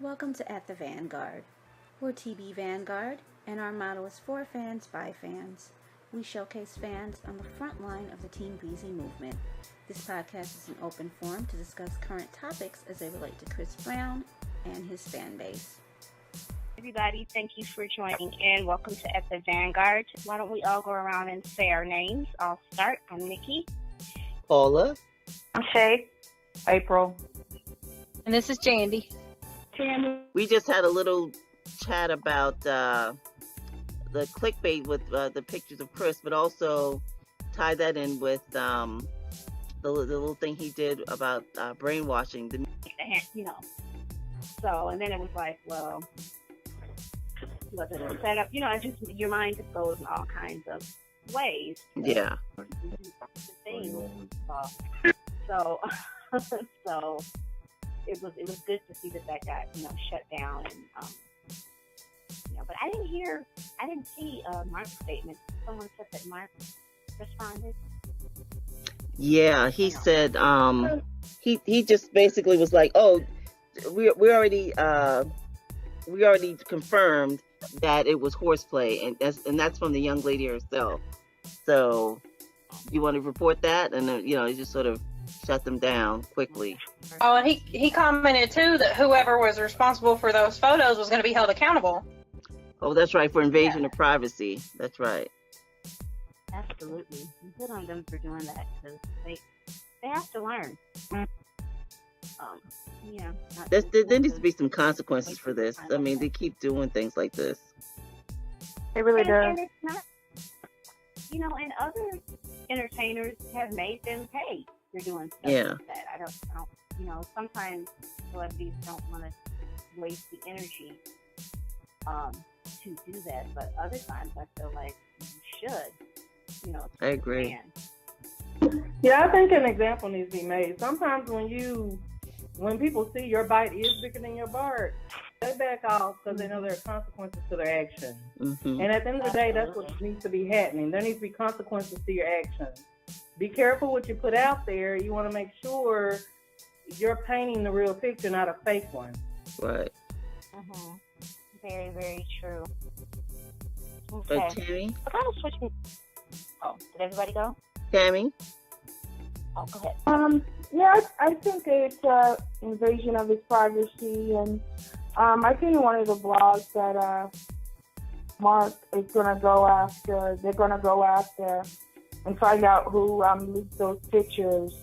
Welcome to At the Vanguard. We're TB Vanguard, and our motto is for fans by fans. We showcase fans on the front line of the Team Breezy movement. This podcast is an open forum to discuss current topics as they relate to Chris Brown and his fan base. Everybody, thank you for joining in. Welcome to At the Vanguard. Why don't we all go around and say our names? I'll start. I'm Nikki. Paula. I'm Shay. April. And this is Jandy. Tammy. We just had a little chat about the clickbait with the pictures of Chris, but also tie that in with the little thing he did about brainwashing. So, and then it was like, well, was it a setup? Just your mind just goes in all kinds of ways. Yeah. So, so it was good to see that got shut down, and but I didn't see Mark's statement. Someone said that Mark responded. Yeah, he said he just basically was like, oh, we already confirmed that it was horseplay, and that's from the young lady herself. So you want to report that? And then, he just sort of shut them down quickly. Oh, and he commented too that whoever was responsible for those photos was going to be held accountable. Oh, that's right, for invasion of privacy. That's right. Absolutely. Good on them for doing that, because they have to learn. There needs to be some consequences for this. I mean, they keep doing things like this. It really does. And it's not, and other entertainers have made them pay for doing stuff like that. I don't, sometimes celebrities don't want to waste the energy to do that, but other times I feel like you should, I agree. Yeah, I think an example needs to be made. Sometimes when people see your bite is bigger than your bark, they back off because they know there are consequences to their actions. Mm-hmm. And at the end of the day, that's what needs to be happening. There needs to be consequences to your actions. Be careful what you put out there. You want to make sure you're painting the real picture, not a fake one. Right. Mm-hmm. Very, very true. But Okay. Tammy? I'm kind of switching. Oh, did everybody go? Tammy? Oh, go ahead. Yeah, I think it's invasion of his privacy, and I think one of the blogs that Mark is gonna go after, they're gonna go after and find out who leaked those pictures,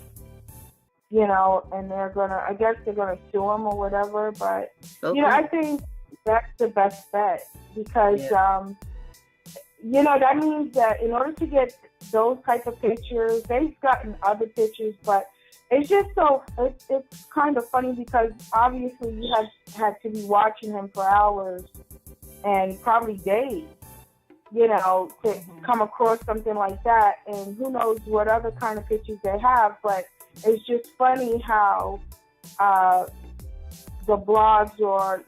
and I guess they're gonna sue him or whatever. But Okay. I think that's the best bet, because that means that in order to get those type of pictures, they've gotten other pictures, but it's just it's kind of funny, because obviously you had to be watching him for hours and probably days, to come across something like that, and who knows what other kind of pictures they have. But it's just funny how the blogs, or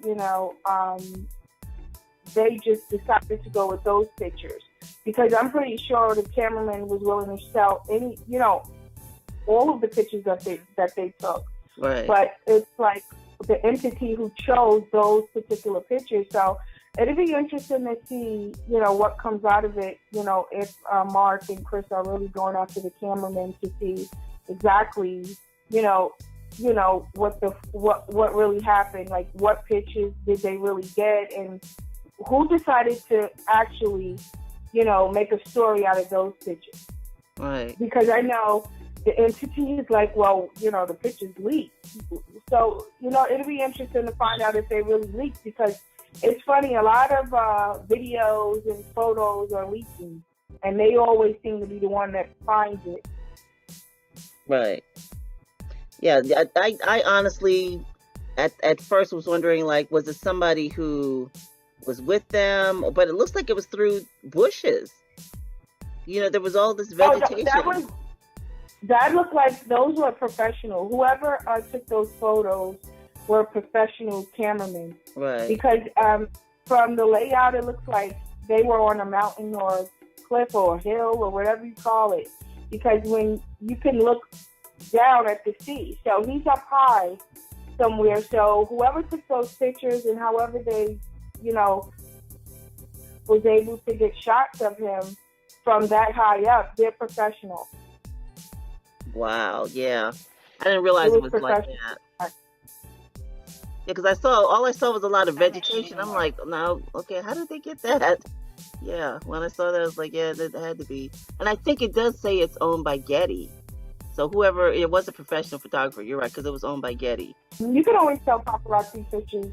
they just decided to go with those pictures, because I'm pretty sure the cameraman was willing to sell any, all of the pictures that they took. Right. But it's like the entity who chose those particular pictures. So it'd be interesting to see, what comes out of it. If Mark and Chris are really going after the cameraman to see exactly, what really happened. Like, what pictures did they really get, and who decided to actually, make a story out of those pictures. Right. Because I know the entity is like, well, the pictures leaked. So, it'll be interesting to find out if they really leaked, because it's funny, a lot of videos and photos are leaking, and they always seem to be the one that finds it. Right. Yeah, I honestly, at first was wondering, like, was it somebody who was with them? But it looks like it was through bushes. There was all this vegetation. That looked like those were professional. Whoever took those photos were professional cameramen. Right. Because from the layout, it looks like they were on a mountain or a cliff or a hill or whatever you call it. Because when you can look down at the sea, so he's up high, somewhere. So whoever took those pictures and however they, was able to get shots of him from that high up, they're professional. Wow, yeah. I didn't realize it was like that. Yeah, because all I saw was a lot of vegetation. I'm like, no, okay, how did they get that? Yeah, when I saw that, I was like, yeah, that had to be. And I think it does say it's owned by Getty. So whoever, it was a professional photographer, you're right, because it was owned by Getty. You can always tell paparazzi pictures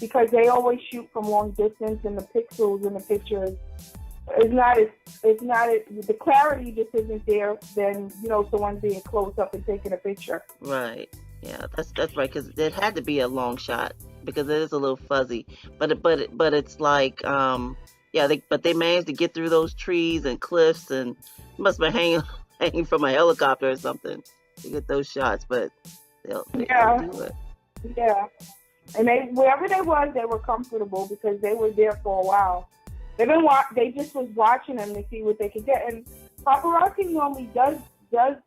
because they always shoot from long distance, and the pixels in the pictures the clarity just isn't there than, someone being close up and taking a picture. Right. Yeah, that's right, because it had to be a long shot because it is a little fuzzy. But it's like, they managed to get through those trees and cliffs, and must have been hanging from a helicopter or something to get those shots. But they do it. Yeah, and wherever they was, they were comfortable because they were there for a while. They just was watching them to see what they could get, and paparazzi normally does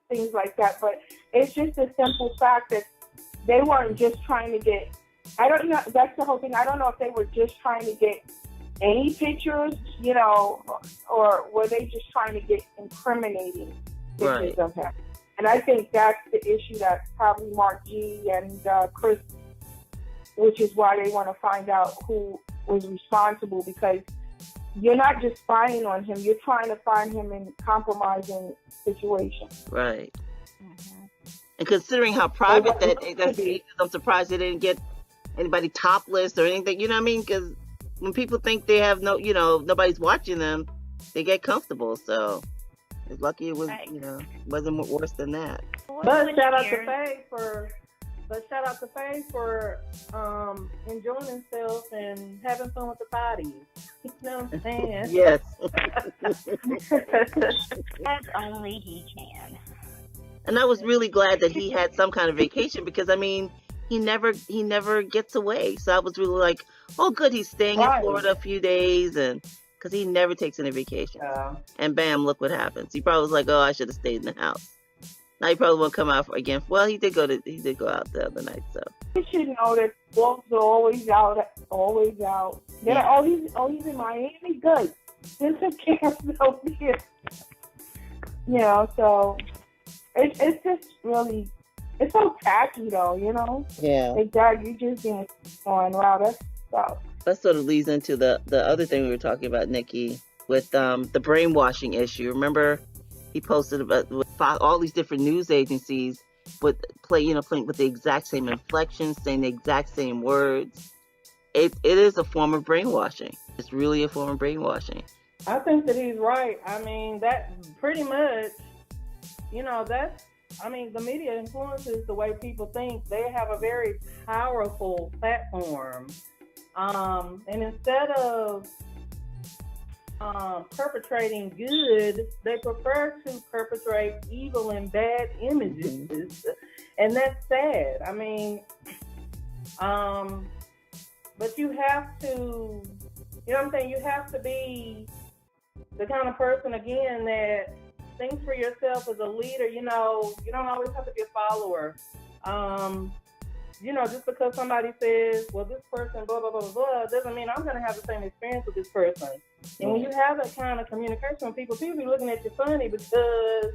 things like that, but it's just a simple fact that they weren't just trying to get. I don't know. That's the whole thing. I don't know if they were just trying to get any pictures, or were they just trying to get incriminating pictures of him? And I think that's the issue that probably Mark G and Chris, which is why they want to find out who was responsible, because you're not just spying on him, you're trying to find him in compromising situations. Right. Mm-hmm. And considering how private that is, I'm surprised they didn't get anybody topless or anything, you know what I mean? Because when people think they have nobody's watching them, they get comfortable. So it's lucky it was, wasn't worse than that. But shout out to Faye for enjoying himself and having fun with the body. You know what I'm saying? Yes. As only he can. And I was really glad that he had some kind of vacation because, I mean, he never gets away. So I was really like, oh, good, he's staying in Florida a few days, and because he never takes any vacation. And bam, look what happens. He probably was like, oh, I should have stayed in the house. Now he probably won't come out again. Well, he did go out the other night, so. You should know that wolves are always out. They're like, oh, he's in Miami, good. There's a chance over here. So it's just really, it's so tacky though, Yeah. Like that, you just being on, wow, that's so. That sort of leads into the other thing we were talking about, Nikki, with the brainwashing issue. Remember, he posted about all these different news agencies playing with the exact same inflection, saying the exact same words. It is a form of brainwashing. It's really a form of brainwashing. I think that he's right. I mean, that pretty much, the media influences the way people think. They have a very powerful platform. And instead of perpetrating good, they prefer to perpetrate evil and bad images. Mm-hmm. And that's sad. I mean, but you have to, you have to be the kind of person, again, that thinks for yourself as a leader. You don't always have to be a follower. Just because somebody says, well, this person, blah, blah, blah, blah, doesn't mean I'm going to have the same experience with this person. And when you have that kind of communication with people be looking at you funny because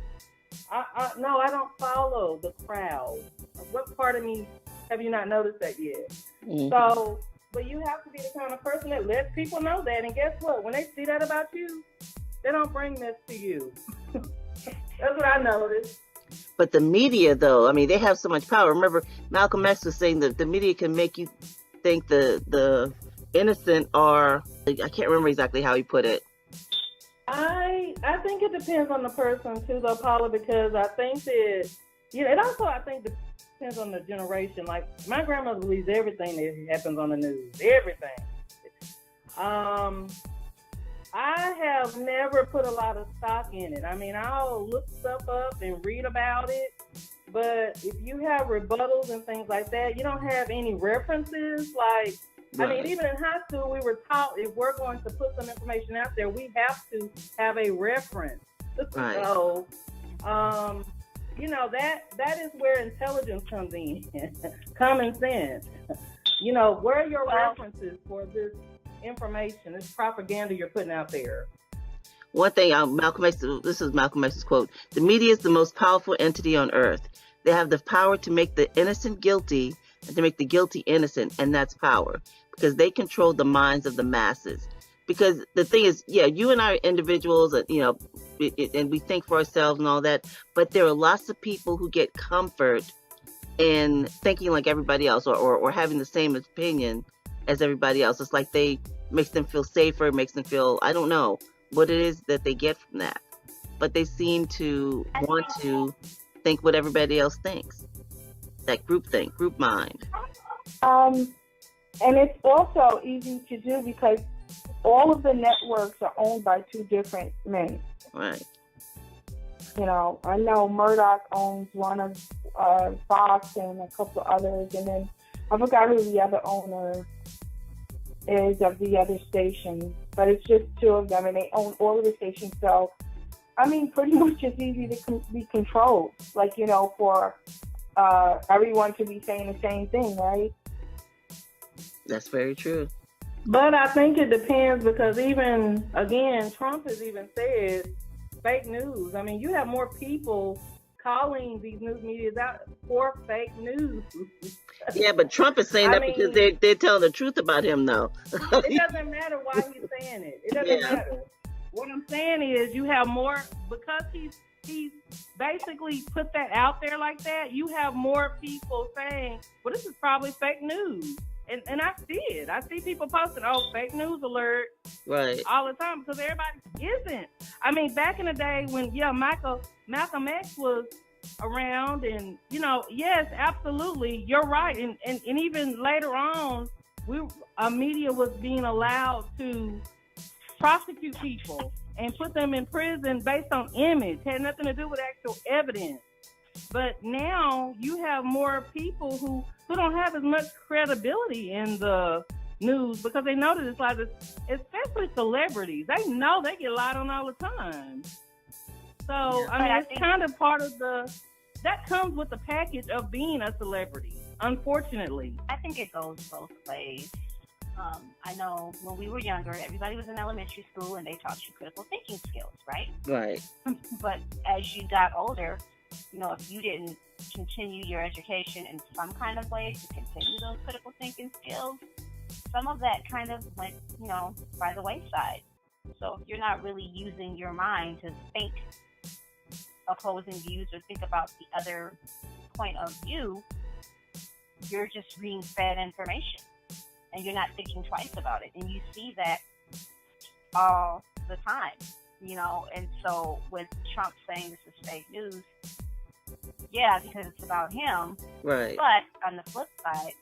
I don't follow the crowd. What part of me have you not noticed that yet? Mm-hmm. So, but you have to be the kind of person that lets people know that. And guess what? When they see that about you, they don't bring this to you. That's what I noticed. But the media, though, I mean, they have so much power. Remember, Malcolm X was saying that the media can make you think the innocent are, I can't remember exactly how he put it. I think it depends on the person, too, though, Paula, because I think that, and also I think it depends on the generation. Like, my grandmother believes everything that happens on the news, everything. I have never put a lot of stock in it. I mean, I'll look stuff up and read about it, but if you have rebuttals and things like that, you don't have any references. Like, right. I mean, even in high school, we were taught if we're going to put some information out there, we have to have a reference. Right. So, that is where intelligence comes in. Common sense. Where are your references for this information, this propaganda you're putting out there? One thing, this is Malcolm X's quote: "The media is the most powerful entity on earth. They have the power to make the innocent guilty and to make the guilty innocent, and that's power, because they control the minds of the masses." Because the thing is, yeah, you and I are individuals, and we think for ourselves and all that, but there are lots of people who get comfort in thinking like everybody else, or having the same opinion as everybody else. It's like makes them feel safer, makes them feel, I don't know what it is that they get from that, but they seem to want to think what everybody else thinks. That group mind. And it's also easy to do because all of the networks are owned by two different men. Right. I know Murdoch owns one of Fox and a couple of others, and then I forgot who the other owner is of the other station, but it's just two of them, and they own all of the stations. So, pretty much it's easy to be controlled, for everyone to be saying the same thing, right? That's very true. But I think it depends, because even, again, Trump has even said fake news. You have more people calling these news medias out for fake news. Yeah, but Trump is saying that because they're telling the truth about him, though. It doesn't matter why he's saying it. It doesn't matter. What I'm saying is you have more, because he's basically put that out there like that, you have more people saying, well, this is probably fake news. And I see it. I see people posting, fake news alert, right, all the time, because everybody isn't. Back in the day when, Malcolm X was around, and, yes, absolutely, you're right. And even later on, media was being allowed to prosecute people and put them in prison based on image. It had nothing to do with actual evidence. But now you have more people who don't have as much credibility in the news, because they know that it's like this, especially celebrities. They know they get lied on all the time. So, it's kind of part of that comes with the package of being a celebrity, unfortunately. I think it goes both ways. I know when we were younger, everybody was in elementary school and they taught you critical thinking skills, right? Right. But as you got older, if you didn't continue your education in some kind of way to continue those critical thinking skills, some of that kind of went, by the wayside. So if you're not really using your mind to think opposing views or think about the other point of view, you're just being fed information and you're not thinking twice about it. And you see that all the time, and so with Trump saying this is fake news, yeah, because it's about him. Right. But on the flip side,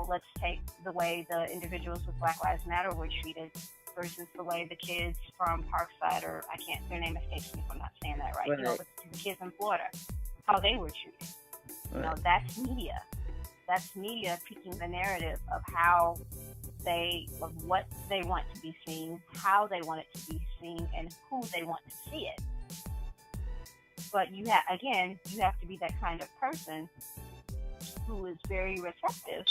let's take the way the individuals with Black Lives Matter were treated versus the way the kids from Parkside, or their name escapes me if I'm not saying that right. Right. The kids in Florida, how they were treated. Right. That's media. That's media picking the narrative of what they want to be seen, how they want it to be seen, and who they want to see it. But you have to be that kind of person who is very receptive,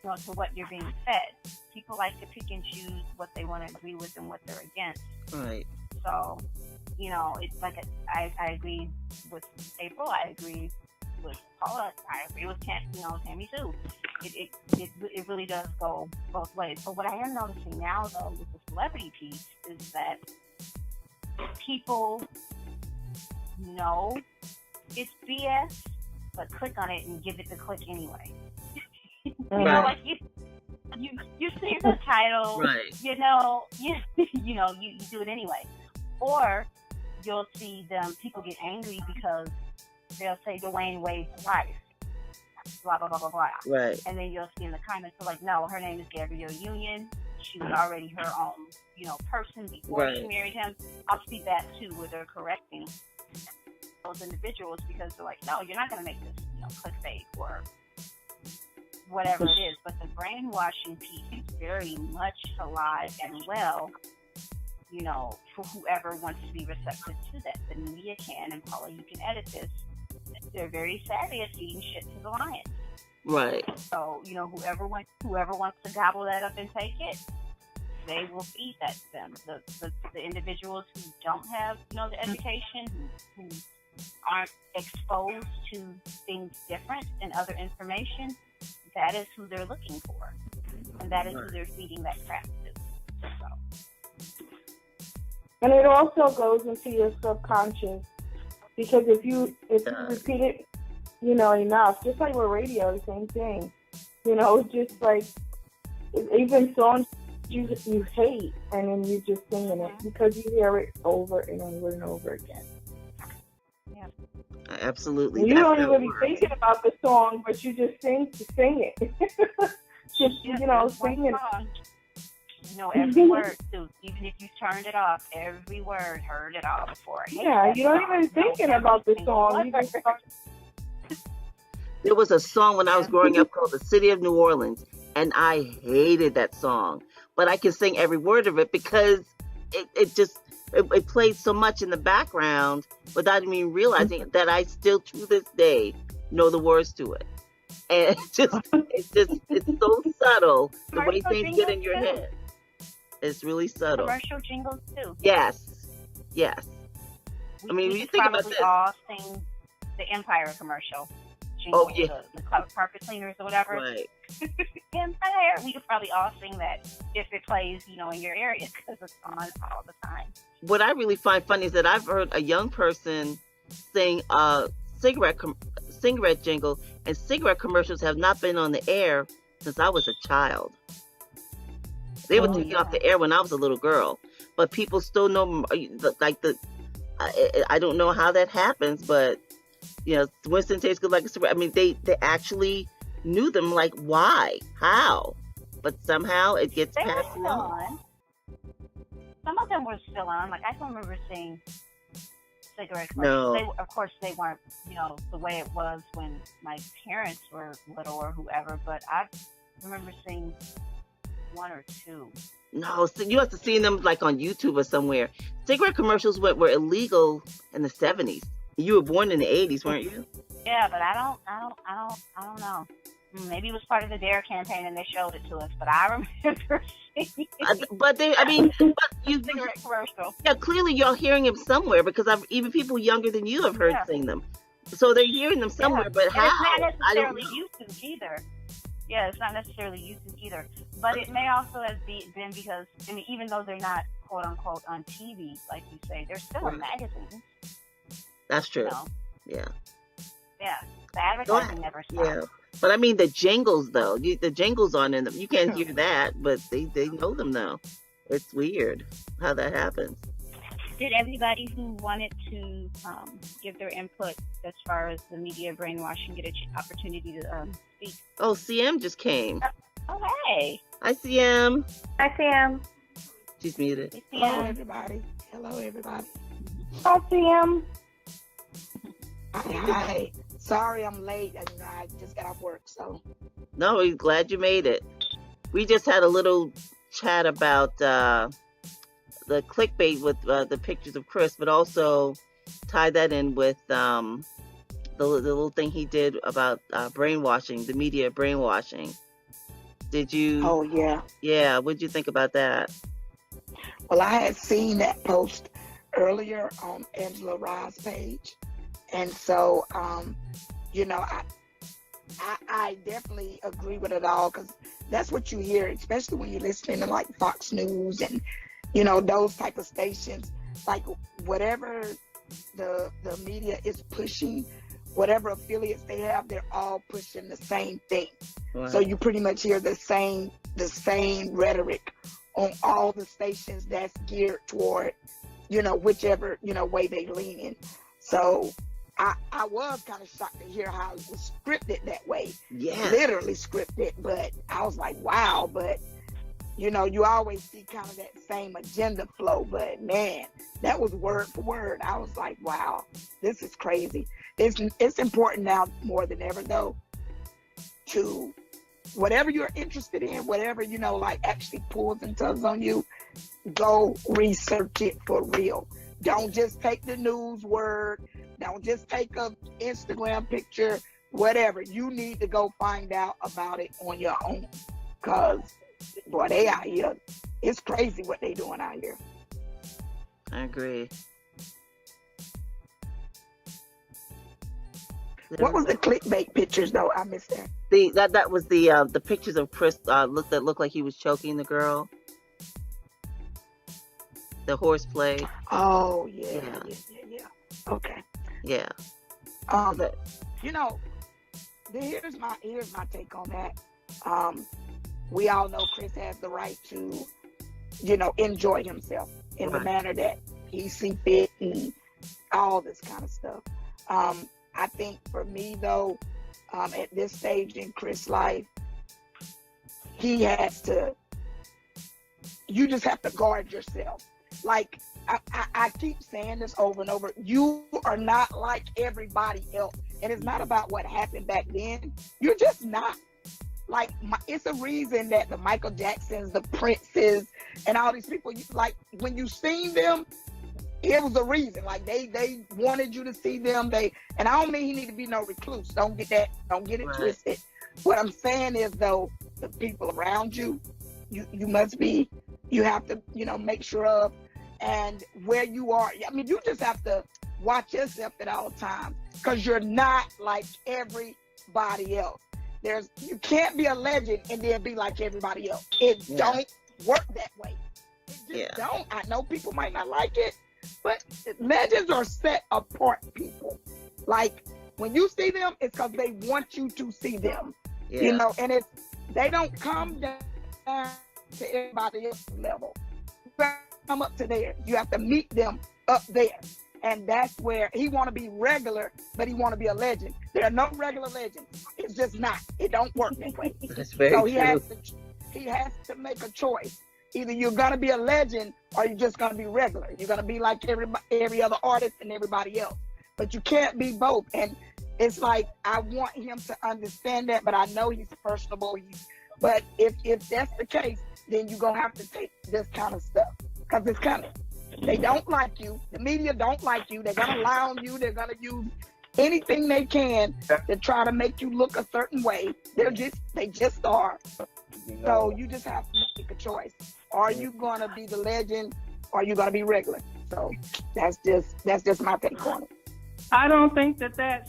to what you're being fed. People like to pick and choose what they want to agree with and what they're against. Right. So, it's like I agree with April. I agree with Paula. I agree with Tammy too. It really does go both ways. But what I am noticing now, though, with the celebrity piece, is that people know it's BS, but click on it and give it the click anyway. Right. You see the title, right. you do it anyway. Or you'll see people get angry because they'll say Dwayne Wade's wife, blah, blah, blah, blah, blah. Right. And then you'll see in the comments, no, her name is Gabrielle Union. She was already her own, person before she married him. I'll see that too, where they're correcting those individuals because they're like, no, you're not going to make this, clickbait or whatever it is. But the brainwashing piece is very much alive and well, for whoever wants to be receptive to that. The media can, and Paula, you can edit this, they're very savvy at feeding shit to the lions. Right. So, whoever wants to gobble that up and take it, they will feed that to them. The individuals who don't have, the education, who aren't exposed to things different and other information, that is who they're looking for. And that is who they're feeding that crap to. So. And it also goes into your subconscious, because if you repeat it, enough, just like with radio, the same thing. Just like even songs you hate, and then you just singing it because you hear it over and over and over again. Yeah. Absolutely. You don't even be thinking about the song, but you just sing it. Singing. Every word too. Even if you turned it off, every word, heard it all before. Yeah, you don't even thinking about the song. You just start. There was a song when I was growing up called "The City of New Orleans," and I hated that song. But I can sing every word of it because it played so much in the background without even realizing that I still, to this day, know the words to it. And it's so subtle the way things get in your head. It's really subtle. Commercial jingles too. Yes. When you think about this, all sing the Empire commercial. Jingle, oh yeah, the carpet cleaners or whatever. Right. Empire. We could probably all sing that if it plays, in your area, because it's on all the time. What I really find funny is that I've heard a young person sing a cigarette jingle, and cigarette commercials have not been on the air since I was a child. They were taken off the air when I was a little girl, but people still know, I don't know how that happens, but Winston tastes good like a cigarette. I mean, they actually knew them. Like, why? How? But somehow it gets passed on. Some of them were still on. Like, I can remember seeing cigarette commercials. No. Of course, they weren't, the way it was when my parents were little or whoever, but I remember seeing one or two. No, so you have to see them like on YouTube or somewhere. Cigarette commercials were illegal in the 70s. You were born in the 80s, weren't you? Yeah, but I don't know. Maybe it was part of the DARE campaign and they showed it to us, but I remember seeing but you cigarette commercial. Yeah, clearly you're hearing them somewhere because even people younger than you have heard sing them. So they're hearing them somewhere, but how? It's not necessarily YouTube either. Yeah, it's not necessarily YouTube either. But it may also have been because, even though they're not, quote unquote, on TV, like you say, they're still in magazines. That's true. Yeah. The advertising never stops. Yeah. But I mean, the jingles, though. The jingles aren't in them. You can't hear that, but they know them, though. It's weird how that happens. Did everybody who wanted to give their input as far as the media brainwashing get an opportunity to speak? Oh, CM just came. Oh, hey. Hi, CM. Hi, CM. She's muted. Hey, Hello, everybody. Hi, CM. Hi. Sorry I'm late. I just got off work, so. No, we're glad you made it. We just had a little chat about the clickbait with the pictures of Chris, but also tie that in with the little thing he did about brainwashing, the media brainwashing. Did you? Oh, yeah. Yeah, what'd you think about that? Well, I had seen that post earlier on Angela Rye's page. And so, I definitely agree with it all because that's what you hear, especially when you're listening to like Fox News and, those type of stations. Like whatever the media is pushing, whatever affiliates they have, they're all pushing the same thing. Wow. So you pretty much hear the same rhetoric on all the stations that's geared toward, whichever, way they lean in. So I was kind of shocked to hear how it was scripted that way. Yeah. Literally scripted, but I was like, wow, but you always see kind of that same agenda flow, but man, that was word for word. I was like, wow, this is crazy. It's important now more than ever though, to whatever you're interested in, whatever, actually pulls and tugs on you, go research it for real. Don't just take the news word. Don't just take a Instagram picture, whatever. You need to go find out about it on your own. Because, boy, they out here. It's crazy what they doing out here. I agree. What was the clickbait pictures, though? I missed that. That was the pictures of Chris that looked like he was choking the girl. The horseplay. Oh, yeah. Okay. Yeah. You know, here's my take on that. We all know Chris has the right to, enjoy himself in the manner that he see fit and all this kind of stuff. I think for me though, at this stage in Chris' life, you just have to guard yourself. Like I keep saying this over and over, you are not like everybody else. And it's not about what happened back then. You're just not. Like, it's a reason that the Michael Jacksons, the Princes, and all these people, when you seen them, it was a reason. Like, they wanted you to see them. And I don't mean he need to be no recluse. Don't get it twisted. What I'm saying is, though, the people around you, you must be, you have to, make sure of, and where you are. I mean, you just have to watch yourself at all times, because you're not like everybody else. You can't be a legend and then be like everybody else. It don't work that way. It just don't. I know people might not like it, but legends are set apart people. Like, when you see them, it's because they want you to see them. And they don't come down to everybody else's level. You have to come up to theirs. You have to meet them up there. And that's where he want to be regular, but he want to be a legend. There are no regular legends. It's just not. It don't work that way. That's very true. He has to make a choice. Either you're gonna be a legend or you're just gonna be regular. You're gonna be like every other artist and everybody else. But you can't be both. And it's like, I want him to understand that, but I know he's personable. But if that's the case, then you're gonna have to take this kind of stuff, because it's coming. They don't like you. The media don't like you. They're gonna lie on you. They're gonna use anything they can to try to make you look a certain way. They just are. So you just have to make a choice. Are you gonna be the legend, or are you gonna be regular? So that's just my take on it. I don't think that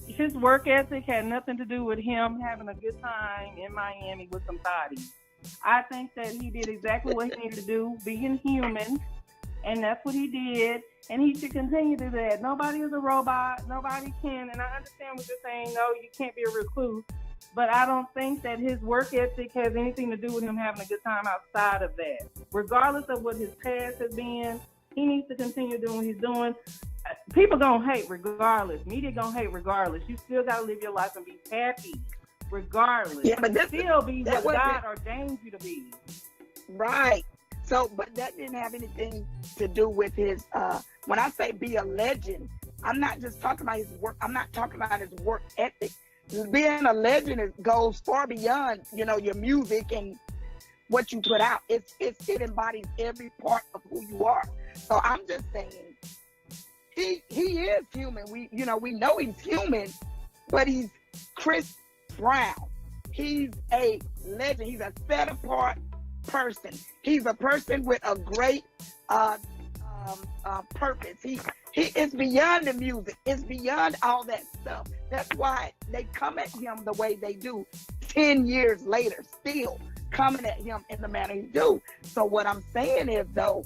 his work ethic had nothing to do with him having a good time in Miami with some thotties. I think that he did exactly what he needed to do, being human. And that's what he did, and he should continue to do that. Nobody is a robot. Nobody can. And I understand what you're saying. No, you can't be a recluse. But I don't think that his work ethic has anything to do with him having a good time outside of that. Regardless of what his past has been, he needs to continue doing what he's doing. People gonna hate regardless. Media gonna hate regardless. You still gotta live your life and be happy regardless. Yeah, but still be what God ordained you to be. Right. So, but that didn't have anything to do with his, when I say be a legend, I'm not just talking about his work. I'm not talking about his work ethic. Being a legend goes far beyond, your music and what you put out. It embodies every part of who you are. So I'm just saying, he is human. We know he's human, but he's Chris Brown. He's a legend. He's a set apart person. He's a person with a great purpose. He is beyond the music. It's beyond all that stuff. That's why they come at him the way they do 10 years later, still coming at him in the manner he do. So what I'm saying is, though,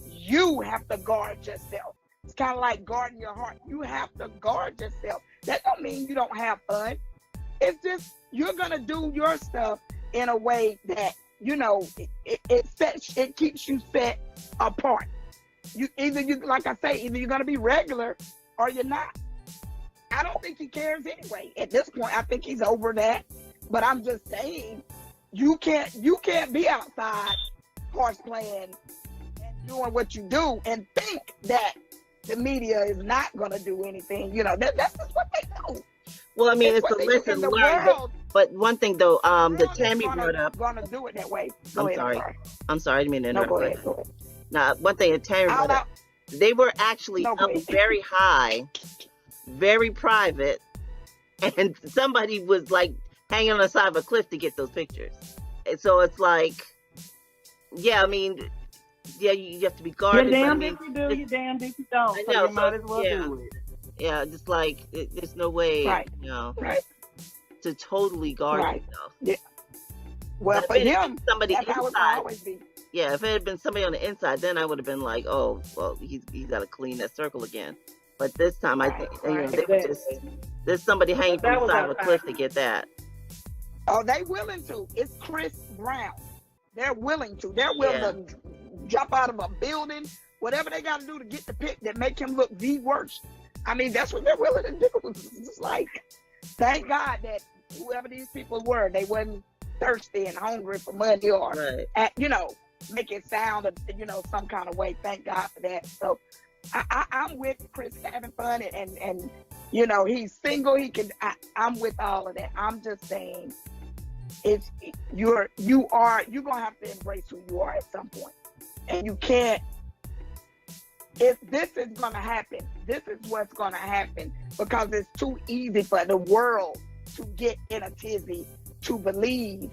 you have to guard yourself. It's kind of like guarding your heart. You have to guard yourself. That don't mean you don't have fun. It's just you're gonna do your stuff in a way that it keeps you set apart. Either you're gonna be regular or you're not. I don't think he cares anyway. At this point, I think he's over that. But I'm just saying, you can't be outside horseplaying and doing what you do and think that the media is not gonna do anything. That's just what they do. Well, I mean, it's a lesson learned. But one thing though, that Tammy brought up. Gonna do it that way. I'm sorry. I didn't mean to interrupt. Go ahead. Now, one thing that Tammy brought up, they were actually up very high very private, and somebody was like hanging on the side of a cliff to get those pictures. And so it's like, yeah, I mean, yeah, you have to be guarded. You're damned if you do, you're damned if you don't. So you might as well do it. Yeah, just like there's no way, Right. you know, Right. to totally guard Right. yourself. Yeah. Well, If for it had him, been somebody that's how it's inside, always be. yeah, if it had been somebody on the inside, then I would have been like, oh, well, he's got to clean that circle again. But this time, I think you know, they were just, there's somebody hanging That from the was side of a cliff to outside. get that. Oh, they willing to. It's Chris Brown. They're willing to. They're willing to jump out of a building, whatever they got to do to get the pic that make him look the worst. I mean, that's what they're willing to do. It's like, thank God that whoever these people were, they wasn't thirsty and hungry for money or, you know, make it sound, you know, some kind of way. Thank God for that. So I'm with Chris having fun and you know, he's single. He can. I'm with all of that. I'm just saying, you're gonna have to embrace who you are at some point, and you can't. If this is gonna happen, this is what's gonna happen because it's too easy for the world to get in a tizzy to believe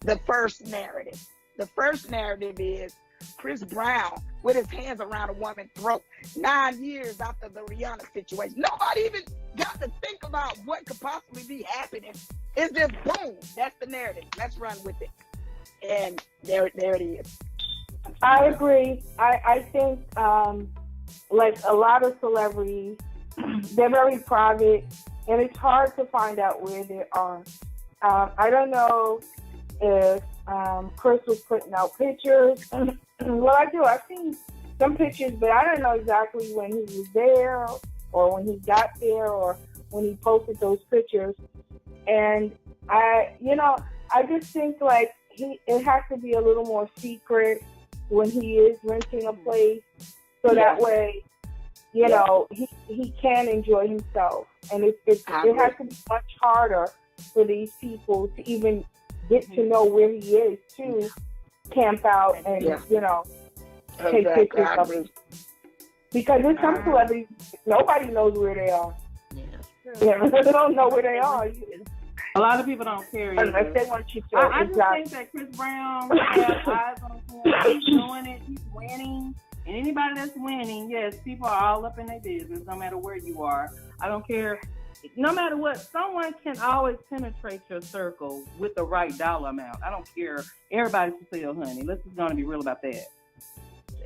the first narrative. The first narrative is Chris Brown with his hands around a woman's throat 9 years after the Rihanna situation. Nobody even got to think about what could possibly be happening. It's just boom, that's the narrative. Let's run with it. And there it is. I agree. I think like a lot of celebrities, they're very private, and it's hard to find out where they are. I don't know if Chris was putting out pictures. Well, I've seen some pictures, but I don't know exactly when he was there or when he got there or when he posted those pictures. And I just think like it has to be a little more secret when he is renting a place, so that way, you know, he can enjoy himself. And it has to be much harder for these people to even get to know where he is to camp out and you know, take pictures of him. Because there's some celebrities, nobody knows where they are. Yeah, they don't know where they are. A lot of people don't care either. Unless they want you to. I just think that Chris Brown has eyes on him. He's doing it. He's winning. And anybody that's winning, yes, people are all up in their business, no matter where you are. I don't care. No matter what, someone can always penetrate your circle with the right dollar amount. I don't care. Everybody's for sale, honey. Let's just gonna be real about that.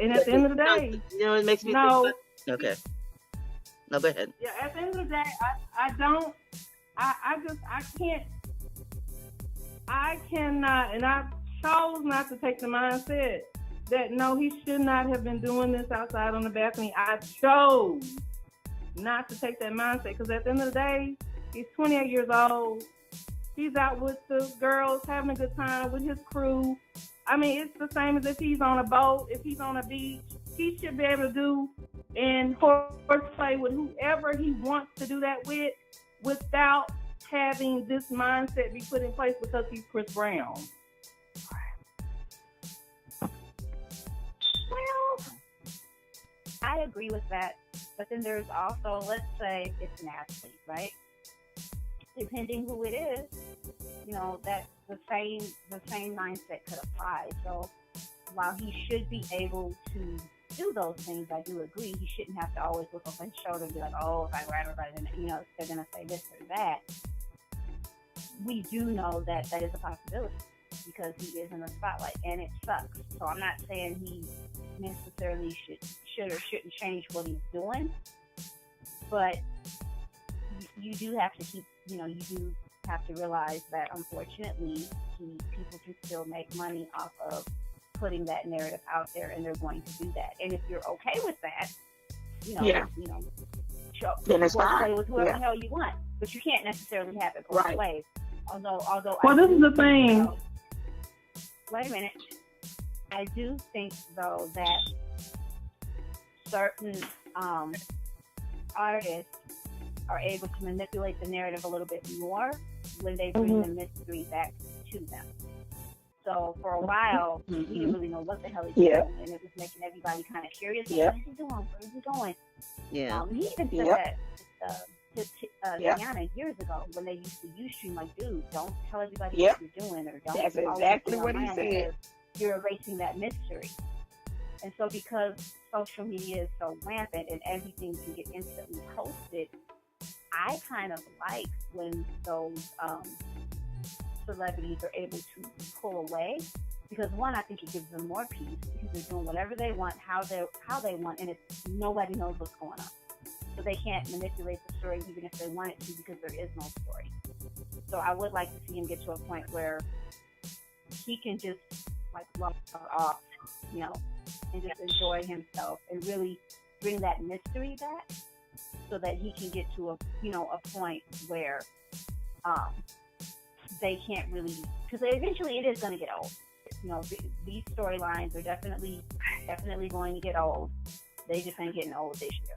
And at the end of the day, you know, it makes me think. Okay. No, go ahead. Yeah, at the end of the day, I cannot, and I chose not to take the mindset that no, he should not have been doing this outside on the balcony. I chose not to take that mindset because at the end of the day, he's 28 years old. He's out with the girls, having a good time with his crew. I mean, it's the same as if he's on a boat, if he's on a beach. He should be able to do and horseplay with whoever he wants to do that with without having this mindset be put in place because he's Chris Brown. Well, I agree with that. But then there's also, let's say it's an athlete, right? Depending who it is, you know, that the same mindset could apply. So while he should be able to do those things, I do agree. He shouldn't have to always look over his shoulder and be like, oh, if I grab everybody, then, you know, they're going to say this or that. We do know that that is a possibility because he is in the spotlight, and it sucks. So I'm not saying he necessarily should or shouldn't change what he's doing, but you do have to keep, you know, you do have to realize that unfortunately people can still make money off of putting that narrative out there, and they're going to do that. And if you're okay with that, you know, then it's fine. Play with whoever the hell you want, but you can't necessarily have it both ways. Although. Well, this is the thing. Wait a minute. I do think though that certain artists are able to manipulate the narrative a little bit more when they bring the mystery back to them. So for a while, he didn't really know what the hell he was doing, and it was making everybody kind of curious. What is he doing? Where is he going? Yeah. He even said that Yeah. Rihanna years ago when they used to Ustream, like, dude, don't tell everybody Yep. what you're doing, or don't. That's always exactly be what he online said. because you're erasing that mystery. And so, because social media is so rampant and everything can get instantly posted, I kind of like when those celebrities are able to pull away, because one, I think it gives them more peace because they're doing whatever they want, how they want, and it's nobody knows what's going on. So they can't manipulate the story even if they wanted to, because there is no story. So I would like to see him get to a point where he can just like log off, you know, and just enjoy himself and really bring that mystery back, so that he can get to a point where they can't really, because eventually it is going to get old. You know, these storylines are definitely going to get old. They just ain't getting old this year.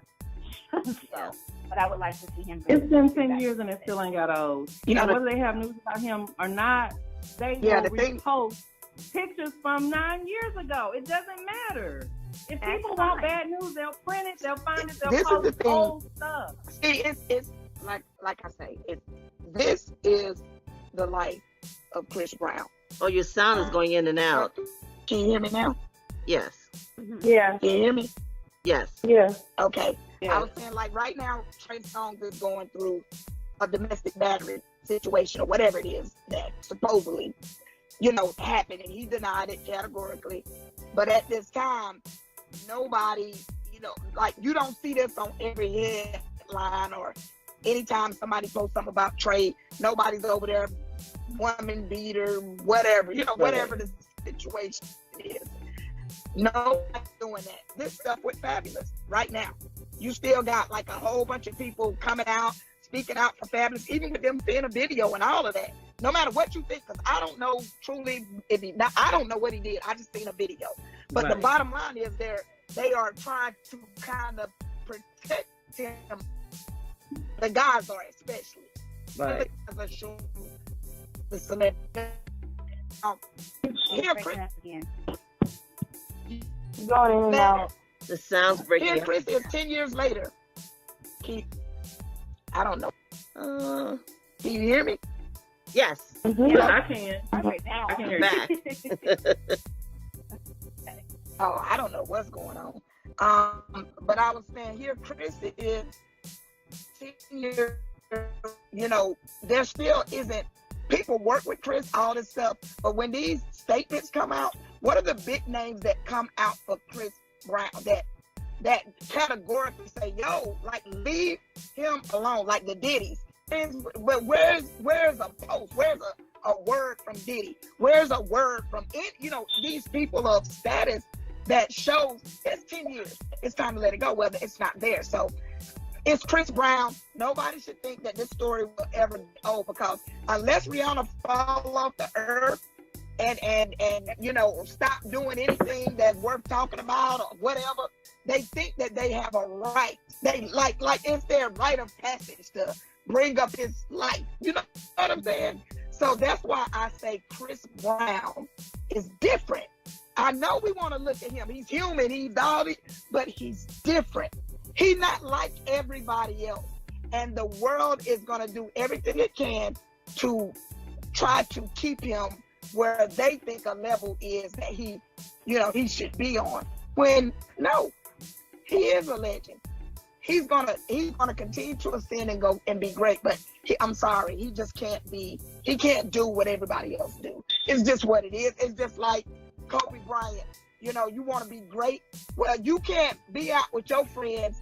So, but I would like to see him. It's been 10 years and it still ain't got old. You know, whether they have news about him or not, they will repost pictures from 9 years ago. It doesn't matter. If people want bad news, they'll print it, they'll find it, they'll post old stuff. See, it's like I say, this is the life of Chris Brown. Oh, your sound is going in and out. Can you hear me now? Yes. Yeah. Can you hear me? Yes. Yeah. Okay. Yeah. I was saying, like, right now, Trey Songz is going through a domestic battery situation or whatever it is that supposedly, happened, and he denied it categorically. But at this time, nobody, like, you don't see this on every headline or anytime somebody posts something about Trey, nobody's over there, woman beater, whatever, whatever the situation is. Nobody's doing that. This stuff with Fabulous right now. You still got like a whole bunch of people coming out, speaking out for Fabulous, even with them seeing a video and all of that. No matter what you think, because I don't know truly I don't know what he did. I just seen a video. But the bottom line is they are trying to kind of protect him. The guys are especially. Right. The guys are showing the celebrity. Here, Chris. Going in and out. The sound's breaking. Here, Chris is 10 years later. Keith, I don't know. Can you hear me? Yes. Yeah, I can. I can hear Back. Oh, I don't know what's going on. But I was saying here, Chris is 10 years, there still isn't, people work with Chris, all this stuff. But when these statements come out, what are the big names that come out for Chris Brown that categorically say, yo, like, leave him alone, like the Diddy's? But where's a post? Where's a word from Diddy? Where's a word from these people of status that shows it's 10 years. It's time to let it go, whether it's not there. So it's Chris Brown. Nobody should think that this story will ever be old, because unless Rihanna fall off the earth and stop doing anything that's worth talking about or whatever, they think that they have a right. They like it's their rite of passage to bring up his life. You know what I'm saying? So that's why I say Chris Brown is different. I know we want to look at him. He's human. He's all this, but he's different. He's not like everybody else. And the world is going to do everything it can to try to keep him where they think a level is that he should be on. When no, he is a legend. He's gonna continue to ascend and go and be great, but I'm sorry, he just can't do what everybody else do. It's just what it is. It's just like Kobe Bryant. You want to be great. Well, you can't be out with your friends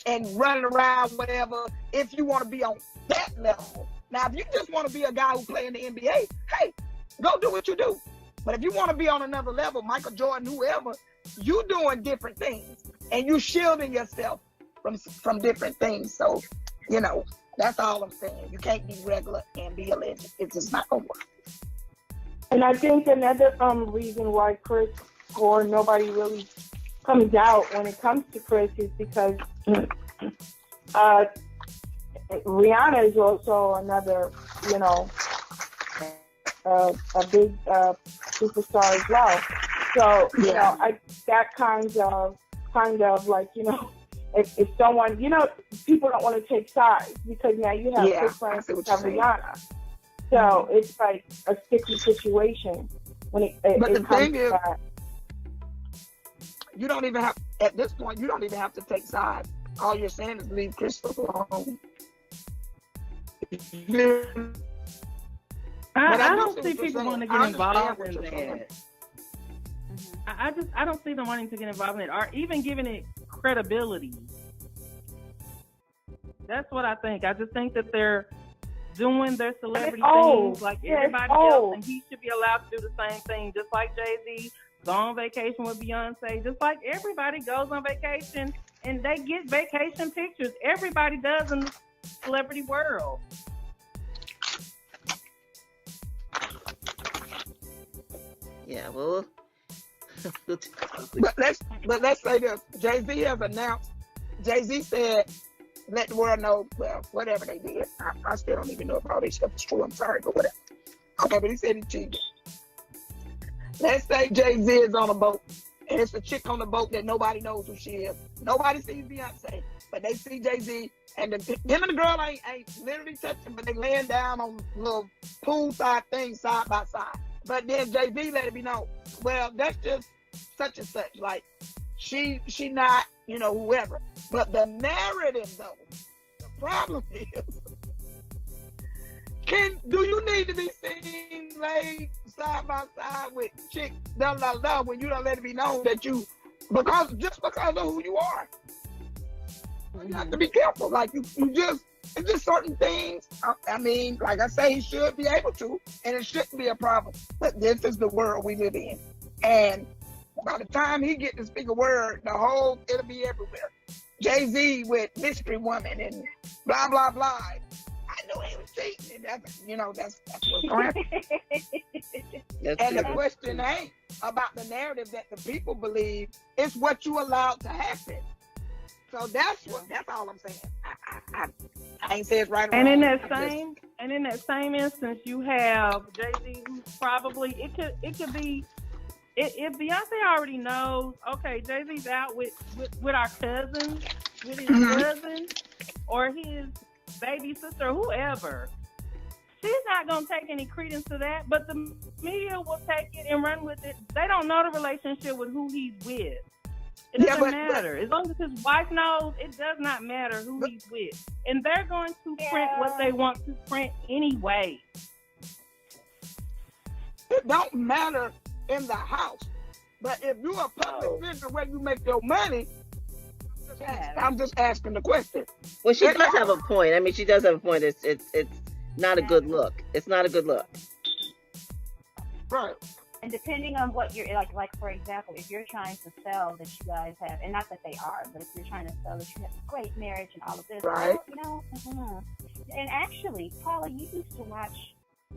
and running around, whatever, if you want to be on that level. Now, if you just want to be a guy who play in the NBA, hey, go do what you do. But if you want to be on another level, Michael Jordan, whoever, you doing different things. And you shielding yourself from different things. So, that's all I'm saying. You can't be regular and be a legend. It's just not going to work. And I think another reason why Chris or nobody really comes out when it comes to Chris is because Rihanna is also another, a big superstar as well. So, that kind of like, if someone, people don't want to take sides because now you have Yeah, Chris I Brown see and what you're saying. Rihanna. So it's like a sticky situation when it But the comes thing to is, that. you don't even have, at this point, you don't even have to take sides. All you're saying is leave Crystal alone. But I do don't see see what you're people saying. wanting to I get understand involved what in you're saying. that. I don't see them wanting to get involved in it, or even giving it credibility. That's what I think. I just think that they're doing their celebrity things like everybody else, and he should be allowed to do the same thing, just like Jay-Z go on vacation with Beyonce, just like everybody goes on vacation and they get vacation pictures. Everybody does in the celebrity world. Yeah, well. But let's say this. Jay-Z has announced. Jay-Z said, "Let the world know." Well, whatever they did, I still don't even know if all this stuff is true. I'm sorry, but whatever. Okay, but he said he cheated. Let's say Jay-Z is on a boat, and it's a chick on the boat that nobody knows who she is. Nobody sees Beyonce, but they see Jay-Z, and him and the girl ain't literally touching, but they laying down on little poolside things side by side. But then Jay-Z let it be known, well, that's just such and such. Like, she not, whoever. But the narrative, though, the problem is, do you need to be seen laid side by side with chick, when you don't let it be known that because of who you are? You have to be careful. Like, it's just certain things. I mean, like I say, he should be able to, and it shouldn't be a problem. But this is the world we live in. And by the time he get to speak a word, it'll be everywhere. Jay-Z with Mystery Woman and blah, blah, blah. I know he was cheating. That's what's going on. And the question ain't about the narrative that the people believe. It's what you allowed to happen. So that's all I'm saying. I ain't say it's right or wrong. And in that same instance, you have Jay-Z, who's probably it could be if Beyonce already knows, okay, Jay-Z's out with our cousin, with his cousin, or his baby sister, or whoever. She's not gonna take any credence to that, but the media will take it and run with it. They don't know the relationship with who he's with. It doesn't matter. As long as his wife knows, it does not matter who he's with. And they're going to print what they want to print anyway. It don't matter in the house. But if you're a public figure where you make your money, I'm just asking the question. Well, she does have a point. I mean, she does have a point. It's not a good look. It's not a good look. Right. And depending on what you're like for example, if you're trying to sell that you guys have, and not that they are, but if you're trying to sell that you have a great marriage and all of this, right? And actually, Paula, you used to watch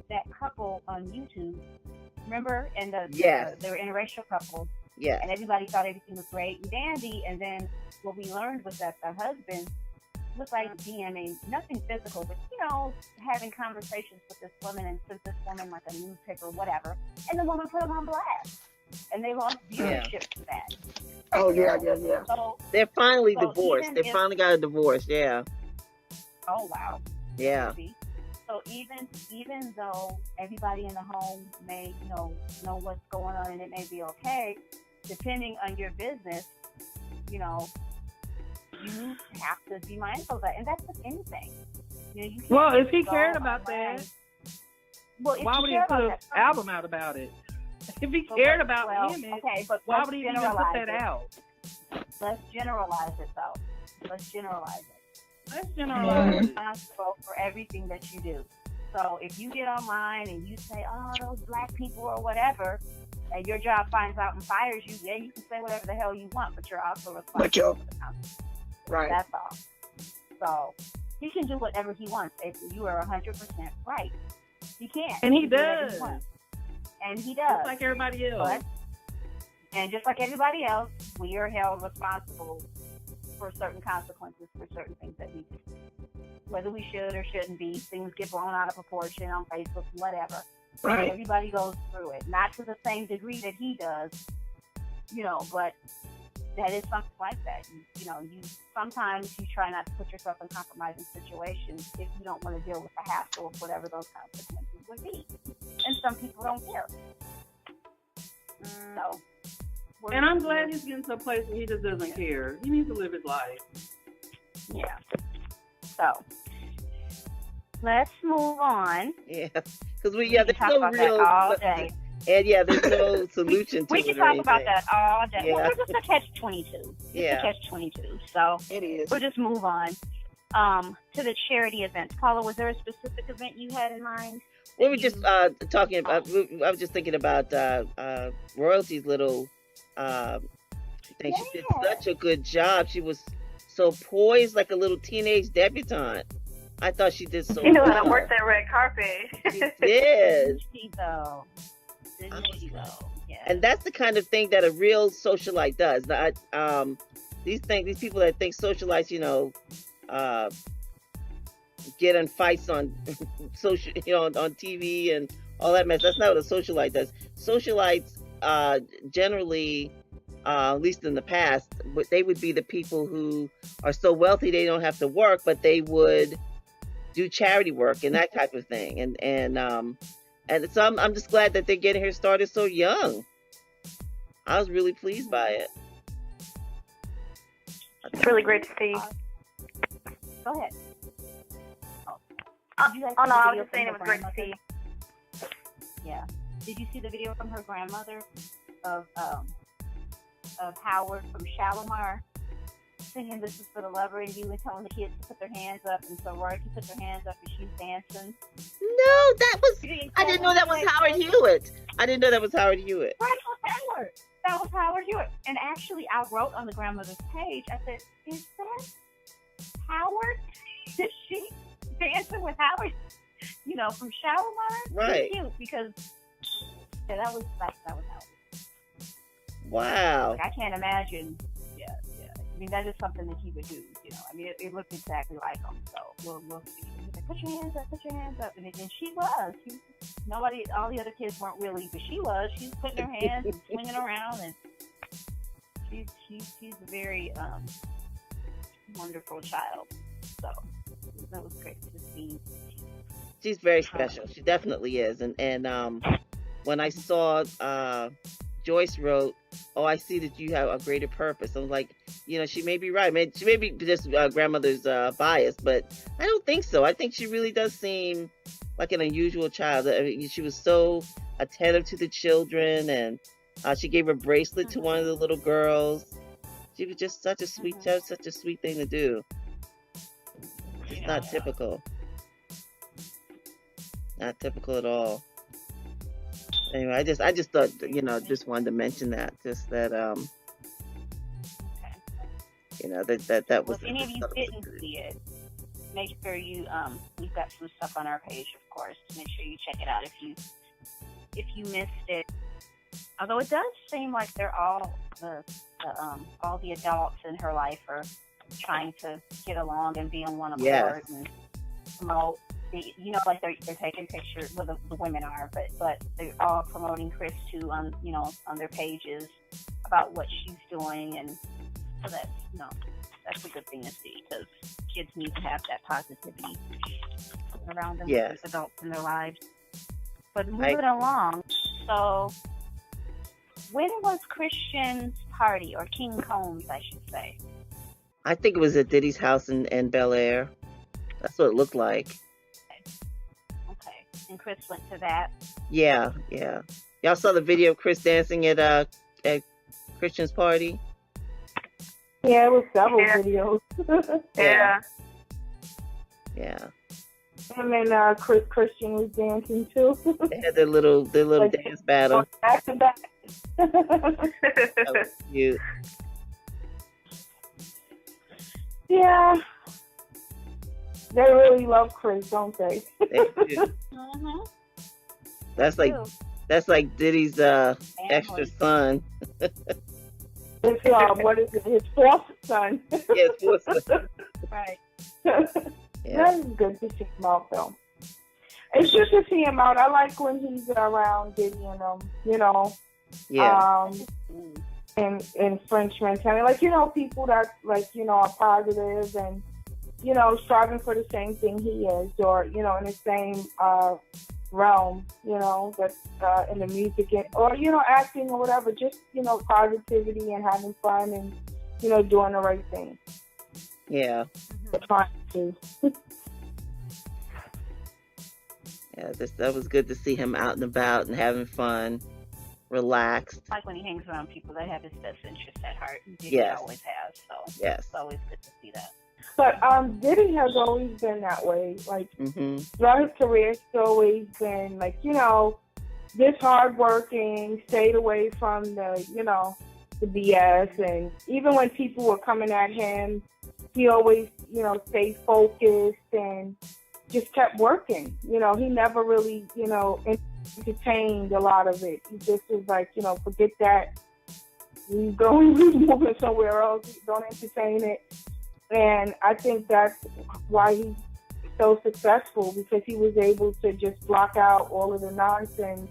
that couple on YouTube, remember? And they were interracial couples. Yeah. And everybody thought everything was great and dandy, and then what we learned was that the husband was like DMing, nothing physical, but having conversations with this woman and sent this woman like a newspaper or whatever, and the woman put him on blast, and they lost viewership to that. Oh yeah. So they're finally divorced. They finally got a divorce. Yeah. Oh wow. Yeah. So even though everybody in the home may know what's going on and it may be okay, depending on your business, you have to be mindful of that, and that's with anything. Well, if he cared about that, why would he put an album out about it? If he cared about women, why would he even put that out? Let's generalize it, though. Let's generalize You're responsible for everything that you do. So if you get online and you say, "Oh, those black people" or whatever, and your job finds out and fires you, then you can say whatever the hell you want, but you're also responsible for the consequences. Right. That's all. So he can do whatever he wants. If you are 100% right, he can. And he does. And he does. Just like everybody else. And just like everybody else, we are held responsible for certain consequences for certain things that we do. Whether we should or shouldn't be, things get blown out of proportion on Facebook, whatever. Right. Everybody goes through it. Not to the same degree that he does, but that is something like that. You know, you sometimes you try not to put yourself in compromising situations if you don't want to deal with the hassle of whatever those consequences would be. And some people don't care. So, and I'm glad he's getting to a place where he just doesn't care. He needs to live his life. Yeah. So, let's move on. Yeah, because there's talk no about real. that all day. And there's no solution to we it. can talk about that all day. Yeah. Well, we're just a catch-22. Yeah. It's a catch-22. So It is. we'll just move on to the charity events. Paula, was there a specific event you had in mind? We were just talking about. I was just thinking about Royalty's little thing. She did such a good job. She was so poised, like a little teenage debutante. I thought she did so. You know how well. to work that red carpet. She did. She though. Didn't she though? Yeah. And that's the kind of thing that a real socialite does. These people that think socialites, get in fights on social, on TV and all that mess. That's not what a socialite does. Socialites, generally, at least in the past, but they would be the people who are so wealthy they don't have to work, but they would do charity work and that type of thing. And so I'm just glad that they're getting her started so young. I was really pleased by it. It's really great to see. Go ahead. Oh no, I was just saying it was great to see. Yeah. Did you see the video from her grandmother of Howard from Shalimar singing "This Is for the Lover in You" and telling the kids to put their hands up, and so Royalty put their hands up and she's dancing? No, I didn't know that was Howard Hewitt. I didn't know that was Howard Hewitt. Right, it was Howard. That was Howard Hewitt. And actually, I wrote on the grandmother's page, I said, is that Howard? Is she dancing with Howard, from Shalimar? Right. It's cute because that was Howard. Wow. Like, I can't imagine. Yeah. I mean, that is something that he would do. I mean, it looked exactly like him. So we'll see. He's like, put your hands up, and she was. Nobody, all the other kids weren't really, but she was. She was putting her hands and swinging around, and she's a very wonderful child. So that was great to see. She's very special. She definitely is. And when I saw Joyce wrote, "Oh, I see that you have a greater purpose." I was like, she may be right. She may be just grandmother's bias, but I don't think so. I think she really does seem like an unusual child. I mean, she was so attentive to the children, and she gave a bracelet to one of the little girls. She was just such a sweet, such a sweet thing to do. It's not typical. Not typical at all. Anyway, I just thought, just wanted to mention that, just that, that was. Well, if any of you didn't see it, make sure you, we've got some stuff on our page, of course. Make sure you check it out if you missed it. Although it does seem like they're all the adults in her life are trying to get along and be on one accord and promote. Like they're taking pictures. Well, the women are, but they're all promoting Chris too on their pages about what she's doing, and so that's a good thing to see because kids need to have that positivity around them with adults in their lives. But moving along, so when was Christian's party, or King Combs, I should say? I think it was at Diddy's house in Bel Air. That's what it looked like. Okay. And Chris went to that? Yeah. Y'all saw the video of Chris dancing at Christian's party? Yeah, it was several videos. Yeah. And then Christian was dancing too. They had their little dance battle. Back to back. That was cute. Yeah. They really love Chris, don't they? They do. Mm-hmm. That's like Diddy's extra son. It's what is it? His fourth son. Yeah, his fourth son. Right. Yeah. That is good to see him out, though. It's good to see him out. I like when he's around Diddy and them, Yeah. in French mentality. Like, people that, like, are positive and, striving for the same thing he is, or, in the same realm, that's in the music, or, acting or whatever, just, positivity and having fun and, doing the right thing. Yeah. Trying to. Yeah, that was good to see him out and about and having fun, relaxed. Like when he hangs around people that have his best interests at heart. Diddy Yes. always has, so Yes. it's always good to see that. But Diddy has always been that way. Like, throughout his career, it's always been, like, this hardworking, stayed away from the, the BS. And even when people were coming at him, he always, stayed focused and just kept working. He never really, entertained a lot of it. He just was like, forget that. He's moving somewhere else. Don't entertain it. And I think that's why he's so successful, because he was able to just block out all of the nonsense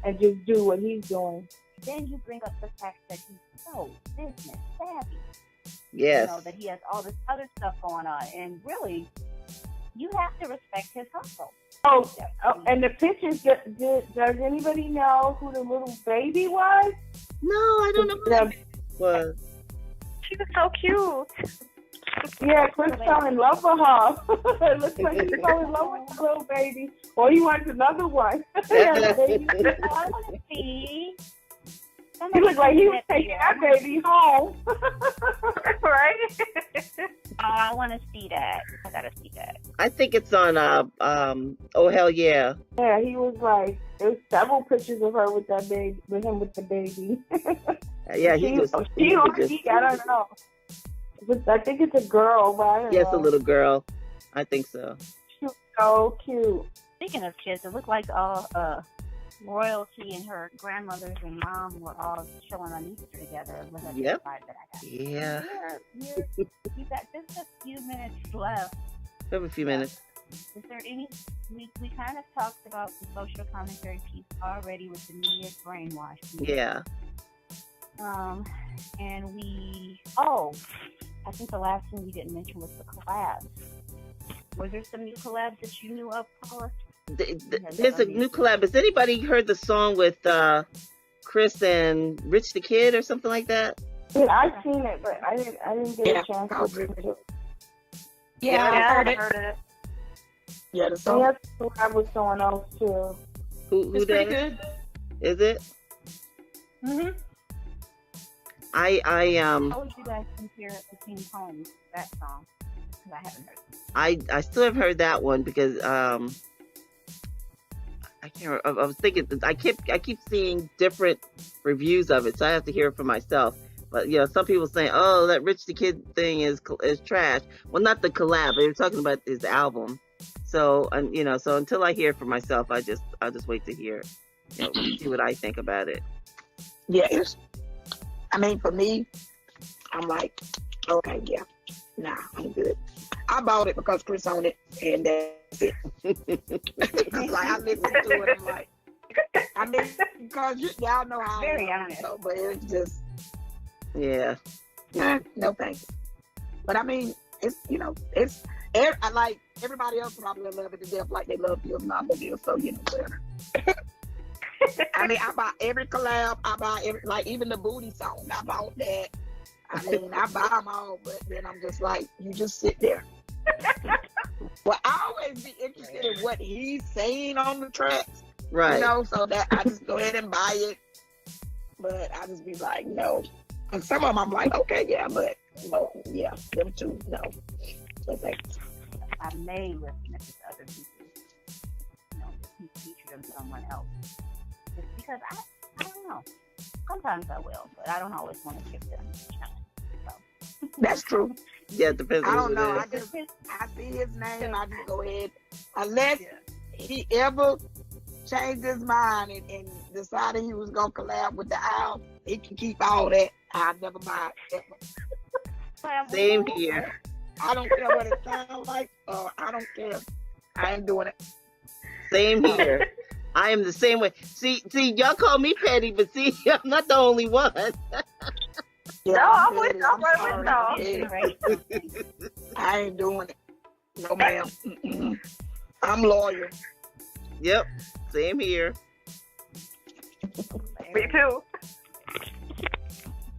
and just do what he's doing. Then you bring up the fact that he's so business savvy. Yes. That he has all this other stuff going on. And really, you have to respect his hustle. Oh, and the pictures, does anybody know who the little baby was? No, I don't know who that was. She was so cute. Yeah, Chris fell in love with her. It looks like he fell in love with the little baby. Or he wants another one. Yeah, baby. I want to see. He looked like he was taking that baby home. Right? I want to see that. I got to see that. I think it's on, Oh Hell Yeah. Yeah, he was like, there's several pictures of her with that baby, with him with the baby. Yeah, he was. I don't know. I think it's a girl, but I don't know. Yes, a little girl. I think so. She was so cute. Speaking of kids, it looked like all royalty and her grandmothers and mom were all chilling on Easter together. Was that Yep. the vibe that I got? Yeah. You got just a few minutes left. We have a few minutes. Is there any? We kind of talked about the social commentary piece already with the media brainwashing. Yeah. And I think the last thing we didn't mention was the collabs. Were there some new collabs that you knew of, Paula? There's a new collab. Has anybody heard the song with Chris and Rich the Kid or something like that? Yeah, I've seen it, but I didn't get a chance to listen to it. Yeah, I heard it. Yeah, the And song. that's a collab with someone else too. Who It's does? pretty good. Is it? Mm-hmm. I How would you guys compare it between Homes, that song? Because I haven't heard it. I still have heard that one because I can't. I was thinking. I keep seeing different reviews of it, so I have to hear it for myself. But some people saying, "Oh, that Rich the Kid thing is trash." Well, not the collab. They were talking about his album. So so until I hear it for myself, I'll just wait to hear, see what I think about it. Yeah, for me, I'm like, okay, yeah, nah, I'm good. I bought it because Chris owned it, and that's it. Like, I listened to it, I'm like, because y'all know how Very I am, honest. so, but it's just, Yeah. no thanks. But it's, it's, I like, everybody else probably love it to death like they love you and not love you, so, whatever. I buy every collab, I buy every, like, even the booty song, I bought that. I buy them all, but then I'm just like, you just sit there. Well, I always be interested in what he's saying on the tracks, Right. so that I just go ahead and buy it. But I just be like, no. And some of them I'm like, okay, yeah, but no, yeah, them two, no. So thanks. I may listen to this other people, if he featured on someone else. Just because I don't know. Sometimes I will, but I don't always want to give them a challenge. So. That's true. Yeah, it depends I on don't who know. it is. I see his name, I just go ahead. Unless he ever changed his mind and decided he was going to collab with the owl, he can keep all that. I'll never buy it. Same here. I don't care what it sounds like. I don't care. I ain't doing it. Same here. I am the same way. See, y'all call me petty, but see, I'm not the only one. Yeah, No, I'm with petty. you. I'm sorry, with I'm you. petty. I ain't doing it. No, ma'am. Mm-mm. I'm loyal. Yep. Same here. Me too.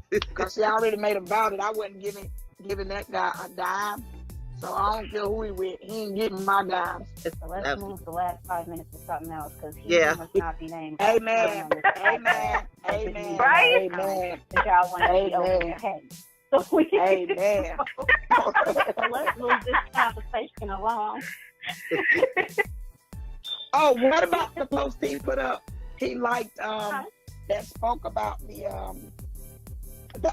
Because she already made a vow that I wasn't giving that guy a dime. So I don't care who he with. He ain't getting my dimes. So let's move the last 5 minutes to something else, because he Yeah. must not be named. Amen. Amen. Amen. Right? Amen. But y'all want to be over Amen. your head. So we Amen. so let's move this conversation along. Oh, what about the post he put up? He liked that spoke about the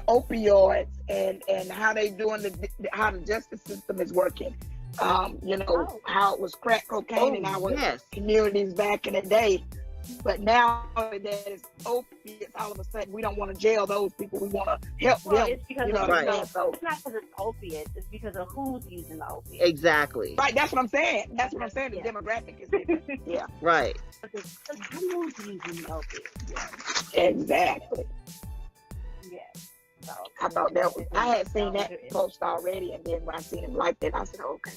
opioids and how they doing how the justice system is working. How it was crack cocaine in our communities back in the day. But now that it's opiates, all of a sudden we don't want to jail those people. We want to help them. It's because you know of what I'm saying? So, it's not because it's opiates. It's because of who's using the opiates. Exactly. right, that's what I'm saying. That's what I'm saying. The demographic is different. Yeah. Right. Because who's using the opiates? Yeah. Exactly. Yeah. So, I thought I had seen that post already, and then when I seen him like that, I said, okay.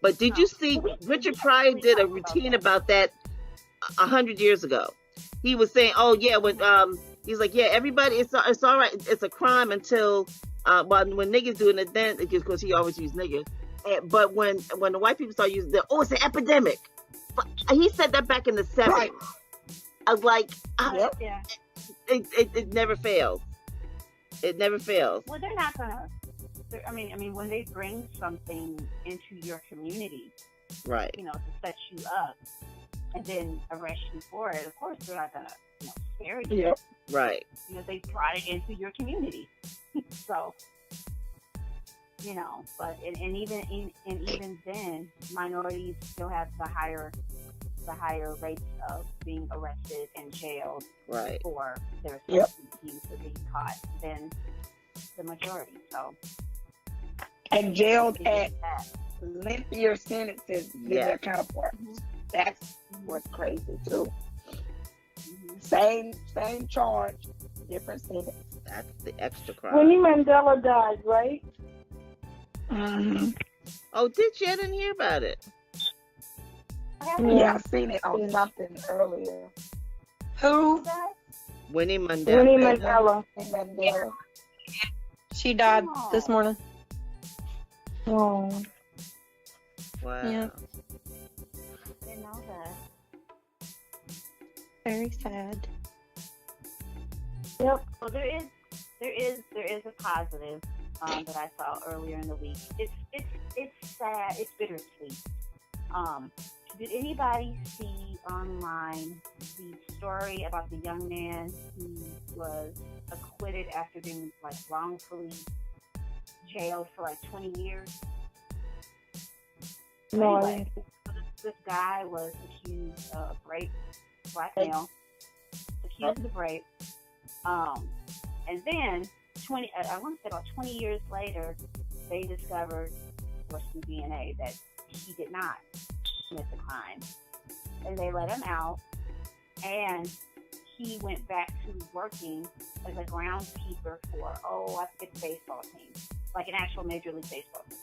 But did you see Richard Pryor did a routine about that 100 years ago? He was saying, "Oh yeah, when he's like, yeah, everybody, it's all right, it's a crime until when niggas doing it, then because he always used niggas, but when the white people start using it, it's an epidemic." But he said that back in the 70s. Right. I was like, yeah, it never fails. It never fails. Well, they're not gonna. I mean, when they bring something into your community, right? To set you up and then arrest you for it. Of course, they're not gonna, spare you. Yep. Right. They brought it into your community, so But even then, minorities still have the higher rates of being arrested and jailed right. for their substance of being caught than the majority. So. And jailed at lengthier sentences than their counterparts. Mm-hmm. That's what's crazy too. Mm-hmm. Same charge, different sentence. That's the extra crime. Winnie Mandela died, right? Mm-hmm. Oh, did you? I didn't hear about it. Yeah, I seen it on something earlier. Who? Winnie Mandela. Winnie Mandela. Mandela. She died this morning. Oh. Wow. Yeah. I didn't know that. Very sad. Yep. Well, there is a positive that I saw earlier in the week. It's sad. It's bittersweet. Did anybody see online the story about the young man who was acquitted after being wrongfully jailed for 20 years? No. Anyway, this guy was accused of rape, black male, accused of rape, and then I want to say about 20 years later, they discovered, through DNA, that he did not commit the crime, and they let him out, and he went back to working as a groundskeeper for I forget the baseball team, like an actual Major League Baseball team.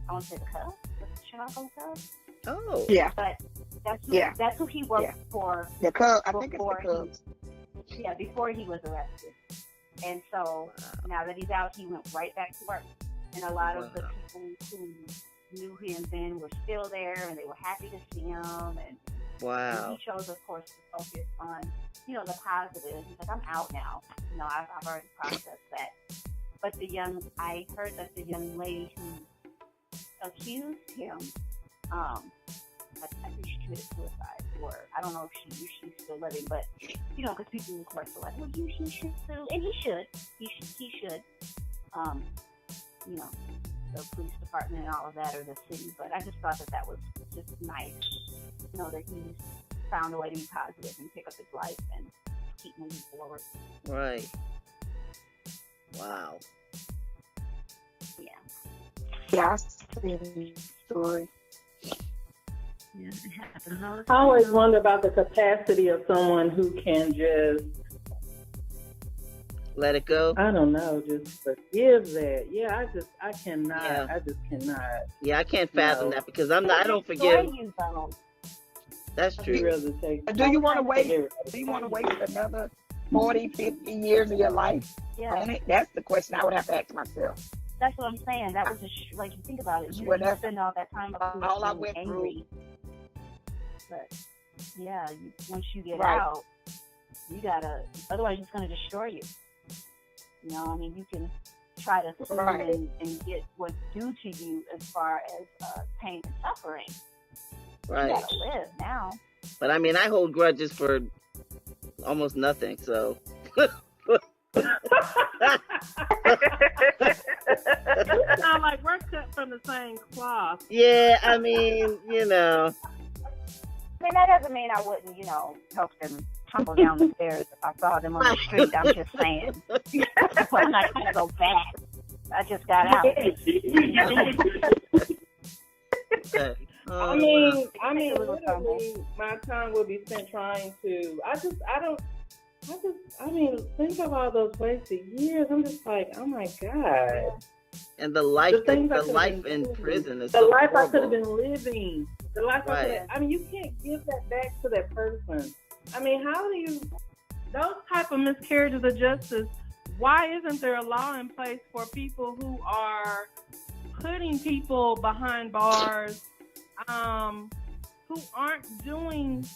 I want to say the Cubs, the Chicago Cubs. Oh, yeah. But that's who he worked for. The Cubs. I think it's the Cubs. Before he was arrested. And so now that he's out, he went right back to work. And a lot of the people who knew him then were still there, and they were happy to see him. And he chose, of course, to focus on, the positive. He's like, I'm out now. I've already processed that. But I heard that the young lady who accused him, I think she committed suicide, or I don't know if she's still living, but because people of course are like, well, he should sue, and he should, the police department and all of that, or the city. But I just thought that was just nice, that he's found a way to be positive and pick up his life and keep moving forward. Right. Wow. Yeah. Yeah, I seen the story. Yeah, it happens all the I time. always wonder about the capacity of someone who can just Let it go. I don't know. Just forgive that. Yeah, I cannot. Yeah. I just cannot. Yeah, I can't fathom that because I don't Destroy forgive. you, though. That's I'd true. rather take. Do you want to waste? Do you want to waste another 40, 50 years of your life Yeah, on it? That's the question I would have to ask myself. that's what I'm saying. That was just like, you think about it. You Well, that's spend all that time all I being went angry. But yeah, once you get Right. out, you gotta. Otherwise, it's gonna destroy you. You know, I mean, you can try to sue Right. and get what's due to you as far as pain and suffering. Right. You gotta live now. But I mean, I hold grudges for almost nothing. So. You sound like we're cut from the same cloth. Yeah, I mean, you know. I mean, that doesn't mean I wouldn't, help them tumble down the stairs if I saw them on the street. I'm just saying. I'm not gonna go back. I just got out. Oh, I mean, little literally, my time will be spent trying to. I mean, think of all those wasted years. I'm just like, oh my God. and the life, things I the could've life been in doing. prison is The so life I horrible. could have been living. The life I could Right. have. I mean, you can't give that back to that person. I mean, how do you? Those type of miscarriages of justice, why isn't there a law in place for people who are putting people behind bars, who aren't doing,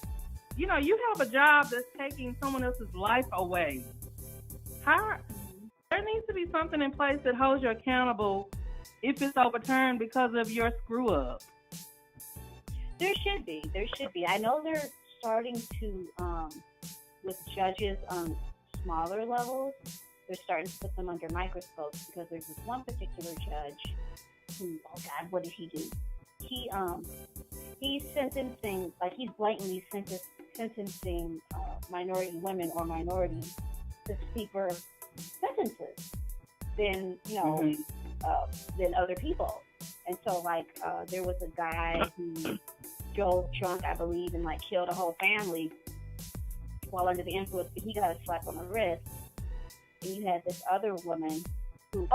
you have a job that's taking someone else's life away. There needs to be something in place that holds you accountable if it's overturned because of your screw up. There should be. I know they're starting to, with judges on smaller levels, they're starting to put them under microscopes because there's this one particular judge who, oh God, what did he do? He's sentencing, like he's blatantly sentencing minority women or minorities to steeper sentences than, than other people. And so, there was a guy who drove drunk, I believe, and killed a whole family while under the influence. He got a slap on the wrist. And you had this other woman who,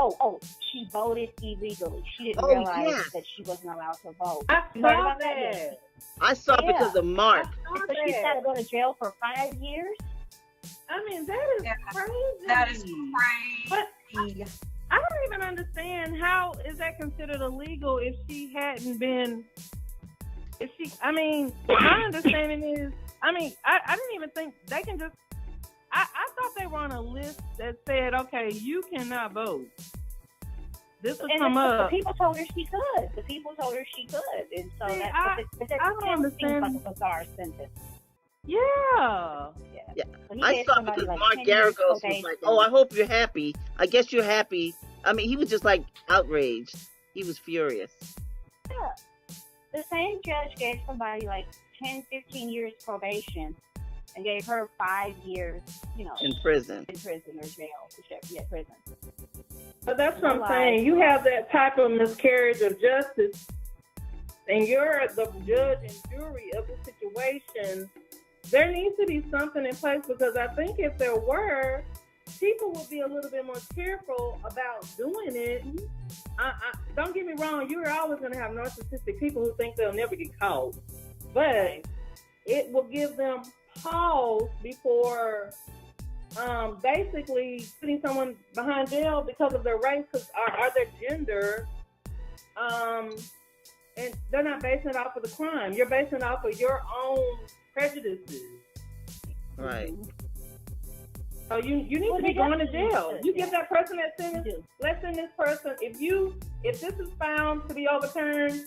she voted illegally. She didn't realize that she wasn't allowed to vote. I You heard saw about that. I saw it because of Mark. So she's got to go to jail for 5 years. I mean, that is crazy. That is crazy. But I don't even understand how is that considered illegal if she hadn't been. My understanding is, I didn't even think they can just. I thought they were on a list that said, okay, you cannot vote. This will come up. The people told her she could. And so See, I don't understand. Like a bizarre sentence. Yeah. Yeah. So he I gave saw somebody, because like, Mark 10 years Garagos was probation. like, "Oh, I hope you're happy. I guess you're happy." I mean, he was just outraged. He was furious. Yeah. The same judge gave somebody 10, 15 years probation and gave her 5 years, In prison. in prison or jail. Whichever, yeah, prison. But that's what I'm saying. You have that type of miscarriage of justice, and you're the judge and jury of the situation. There needs to be something in place because I think if there were, people would be a little bit more careful about doing it. Don't get me wrong, you're always going to have narcissistic people who think they'll never get caught. But it will give them pause before basically putting someone behind jail because of their race or their gender. And they're not basing it off of the crime. You're basing it off of your own prejudices. Right. So you need to be going to jail. You give that person that sentence. Let's send this person. If this is found to be overturned,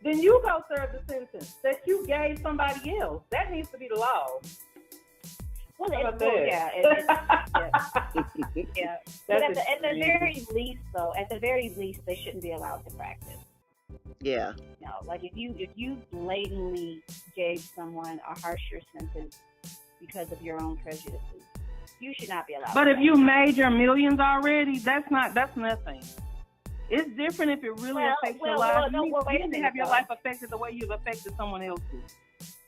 then you go serve the sentence that you gave somebody else. That needs to be the law. Well, How about yeah. But at the very least, they shouldn't be allowed to practice. Yeah. If you blatantly gave someone a harsher sentence because of your own prejudices, you should not be allowed. But if you made your millions already, that's nothing. It's different if it really affects your life. You need to have your life affected the way you've affected someone else's.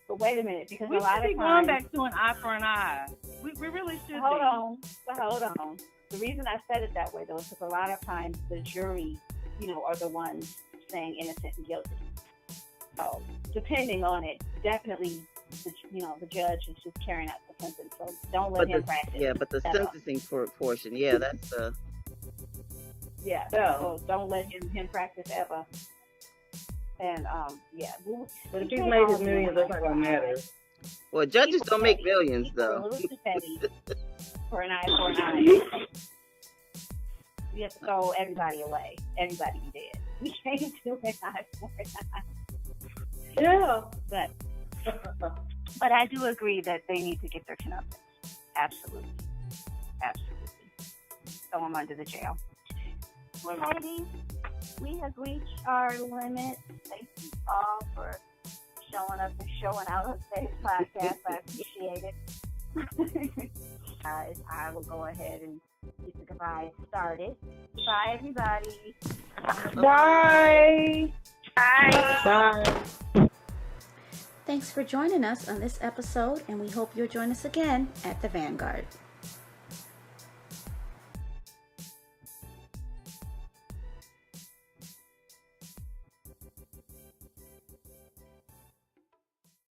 But wait a minute, because We a lot should be of going times, back to an eye for an eye. We really should hold be. on. The reason I said it that way, though, is because a lot of times the jury, are the ones saying innocent and guilty. So, depending on it, definitely, the judge is just carrying out the sentence. So don't let him practice. Yeah, but the sentencing portion, that's Yeah. So don't let him practice ever. And But if he's made his millions, that's not gonna matter. well, judges don't make millions A though. little too petty for an eye for an eye. You have to throw everybody away. Everybody be dead. We can't do an eye for an eye. Yeah. But I do agree that they need to get their comeuppance. Absolutely. Throw them under the jail. Well, ladies, we have reached our limit. Thank you all for showing up and showing out on today's podcast. I appreciate it. Guys, I will go ahead and get the goodbye started. Bye, everybody. Bye. Bye. Thanks for joining us on this episode, and we hope you'll join us again at the Vanguard.